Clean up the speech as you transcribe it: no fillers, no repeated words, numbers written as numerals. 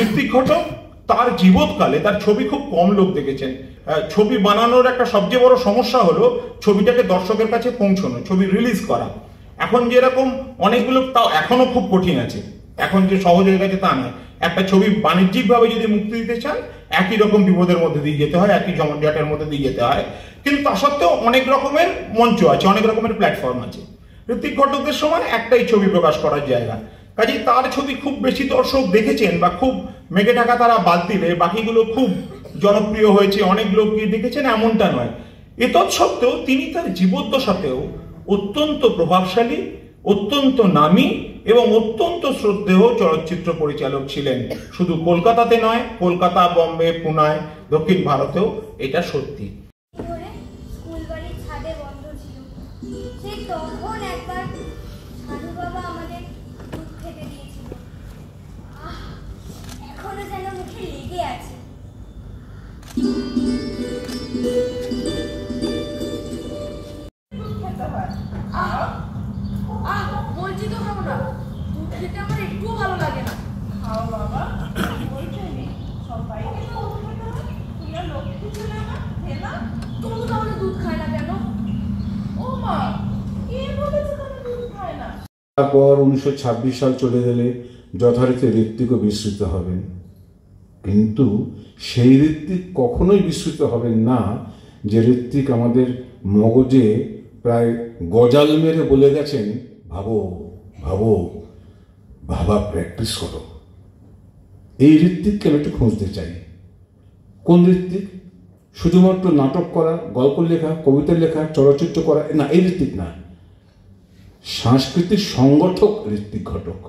ঋত্বিক ঘটক তার জীবৎকালে তার ছবি খুব কম লোক দেখেছেন। ছবি বানানোর একটা সবচেয়ে বড় সমস্যা হলো ছবিটাকে দর্শকের কাছে পৌঁছানো, ছবি রিলিজ করা। এখন যেরকম অনেকগুলো, তাও এখনো খুব কঠিন আছে, এখন যে সহজ হয়ে গেছে তা নয়। একটা ছবি বাণিজ্যিকভাবে যদি মুক্তি দিতে চান একই রকম বিপদের মধ্যে দিয়ে যেতে হয়, একই জমজমাটের মধ্যে দিয়ে যেতে হয়। কিন্তু তা সত্ত্বেও অনেক রকমের মঞ্চ আছে, অনেক রকমের প্ল্যাটফর্ম আছে। ঋত্বিক ঘটকের সময় একটাই ছবি প্রকাশ করার জায়গা, কাজেই তার ছবি খুব বেশি দর্শক দেখেছেন বা খুব মেঘে ঢাকা তারা বাদ দিলে বাকিগুলো খুব জনপ্রিয় হয়েছে, অনেক লোক গিয়ে দেখেছেন এমনটা নয়। এতৎসত্ত্বেও তিনি তার জীবদ্দশাতেও অত্যন্ত প্রভাবশালী, অত্যন্ত নামী এবং অত্যন্ত শ্রদ্ধেয় চলচ্চিত্র পরিচালক ছিলেন। শুধু কলকাতাতে নয়, কলকাতা, বম্বে, পুনায়, দক্ষিণ ভারতেও এটা সত্যি। বলছি তো খাবো না, দুধ খেতে আমার একটু ভালো লাগে না। খাও বাবা, সবাইকে তো দুধ খেতে হয়, তুমি আর লক্ষ্মী ছেলে না, না তবু তাহলে দুধ খায় না কেন? ও মা, কে বলেছে তাহলে দুধ খায় না? তারপর 1926 সাল চলে গেলে যথারীতি ঋত্বিকও বিস্মৃত হবেন, কিন্তু সেই ঋত্বিক কখনোই বিস্মৃত হবেন না যে ঋত্বিক আমাদের মগজে প্রায় গজাল মেরে বলে গেছেন, ভাবো ভাবো, ভাবা প্র্যাকটিস করো। এই ঋত্বিককে আমি একটু খুঁজতে চাই। কোন ঋত্বিক? শুধুমাত্র নাটক করা, গল্প লেখা, কবিতা লেখা, চলচ্চিত্র করা, না, এই ঋত্বিক না। সাংস্কৃতিক সংগঠক ঋত্বিক ঘটক।